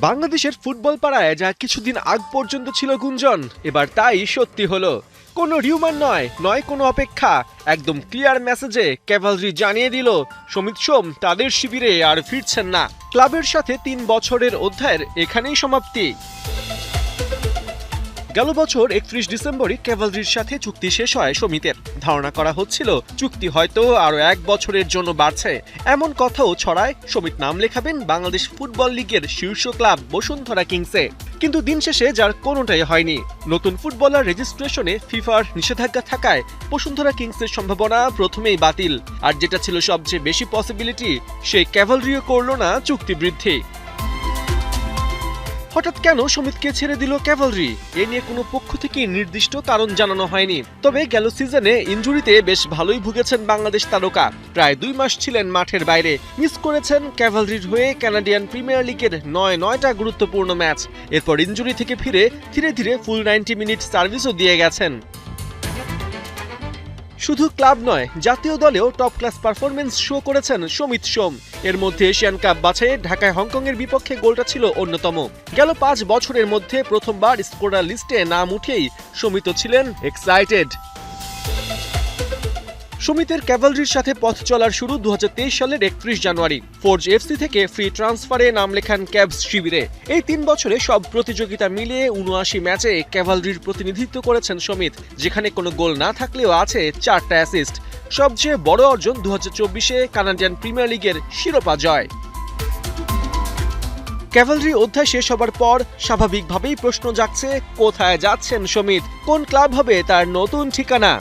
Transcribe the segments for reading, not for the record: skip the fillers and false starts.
বাংলাদেশের ফুটবল পাড়ায় যা কিছুদিন আগ পর্যন্ত ছিল গুঞ্জন, এবার তাই সত্যি হলো। কোনো রিউমার নয় কোনো অপেক্ষা, একদম ক্লিয়ার মেসেজে ক্যাভালরি জানিয়ে দিল সমিত সোম তাদের শিবিরে আর ফিরছেন না। ক্লাবের সাথে ৩ বছরের অধ্যায়ের এখানেই সমাপ্তি। গেল বছর ৩১ ডিসেম্বরই ক্যাভালরির সাথে চুক্তি শেষ হয় সমিতের। ধারণা করা হচ্ছিল চুক্তি হয়তো আরও ১ বছরের জন্য বাড়ছে। এমন কথাও ছড়ায় সমিত নাম লেখাবেন বাংলাদেশ ফুটবল লিগের শীর্ষ ক্লাব বসুন্ধরা কিংসে। কিন্তু দিন শেষে যার কোনোটাই হয়নি। নতুন ফুটবলার রেজিস্ট্রেশনে ফিফার নিষেধাজ্ঞা থাকায় বসুন্ধরা কিংসের সম্ভাবনা প্রথমেই বাতিল। আর যেটা ছিল সবচেয়ে বেশি পসিবিলিটি, সেই ক্যাভালরিও করল না চুক্তি বৃদ্ধি। হঠাৎ কেন সমিতকে ছেড়ে দিল ক্যাভালরি? এ নিয়ে কোনো পক্ষ থেকে নির্দিষ্ট কারণ জানানো হয়নি। তবে গেল সিজনে ইনজুরিতে বেশ ভালোই ভুগেছেন বাংলাদেশ তারকা। প্রায় ২ মাস ছিলেন মাঠের বাইরে। মিস করেছেন ক্যাভালরির হয়ে কানাডিয়ান প্রিমিয়ার লিগের ৯টা গুরুত্বপূর্ণ ম্যাচ। এরপর ইনজুরি থেকে ফিরে ধীরে ধীরে ফুল 90 মিনিট সার্ভিসও দিয়ে গেছেন। শুধু ক্লাব নয়, জাতীয় দলেও টপ ক্লাস পারফরমেন্স শো করেছেন সমিত সোম। এর মধ্যে এশিয়ান কাপ বাছাইয়ে ঢাকায় হংকংয়ের বিপক্ষে গোলটা ছিল অন্যতম। গেল ৫ বছরের মধ্যে প্রথমবার স্কোরার লিস্টে নাম উঠেই সমিত ছিলেন এক্সাইটেড। সমিতের ক্যাভালরির সাথে পথ চলার শুরু ২০২৩ সালের ৩১ জানুয়ারি। ফোর্জ এফসি থেকে ফ্রি ট্রান্সফারে নাম লেখান ক্যাভস শিবিরে। এই ৩ বছরে সব প্রতিযোগিতা মিলিয়ে ৭৯ ম্যাচে ক্যাভালরির প্রতিনিধিত্ব করেছেন সমিত, যেখানে কোনো গোল না থাকলেও আছে ৪টা অ্যাসিস্ট। সবচেয়ে বড় অর্জন ২০২৪-এ কানাডিয়ান প্রিমিয়ার লিগের শিরোপা জয়। ক্যাভালরি অধ্যায় শেষ হবার পর স্বাভাবিকভাবেই প্রশ্ন জাগছে, কোথায় যাচ্ছেন সমিত? কোন ক্লাব হবে তার নতুন ঠিকানা?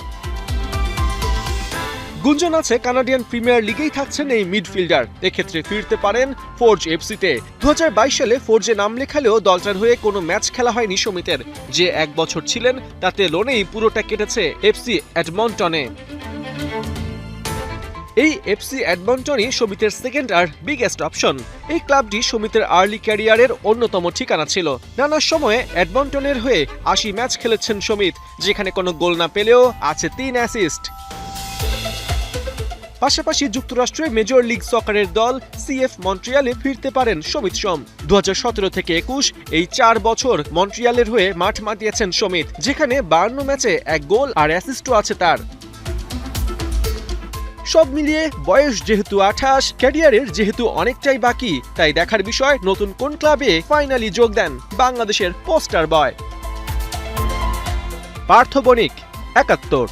গুঞ্জন আছে কানাডিয়ান প্রিমিয়ার লিগেই থাকছেন এই মিডফিল্ডার। এক্ষেত্রে ফিরতে পারেন ফোর্জ এফসিতে। ২০২২ সালে ফোর্জে নাম লেখালেও দলটার হয়ে কোনো ম্যাচ খেলা হয়নি সমিতের। যে ১ বছর ছিলেন তাতে লোনেই পুরোটা কেটেছে এফসি এডমন্টনে। এই এফসি এডমন্টনই সমিতের সেকেন্ড আর বিগেস্ট অপশন। এই ক্লাবটি সমিতের আর্লি ক্যারিয়ারের অন্যতম ঠিকানা ছিল। নানা সময়ে এডমন্টনের হয়ে ৮০ ম্যাচ খেলেছেন সমিত, যেখানে কোনো গোল না পেলেও আছে ৩ অ্যাসিস্ট। পাশাপাশি যুক্তরাষ্ট্রের মেজর লিগ সকারের দল সিএফ মন্ট্রিয়ালে ফিরতে পারেন সমিত সোম। ২০১৭ থেকে ২১ এই ৪ বছর মন্ট্রিয়ালের হয়ে মাঠ মাতিয়েছেন সমিত, যেখানে ৫২ ম্যাচে ১ গোল আর অ্যাসিস্টও আছে তার। সব মিলিয়ে বয়স যেহেতু ২৮, ক্যারিয়ারের যেহেতু অনেকটাই বাকি, তাই দেখার বিষয় নতুন কোন ক্লাবে ফাইনালি যোগ দেন বাংলাদেশের পোস্টার বয়। পার্থ বণিক, ৭১।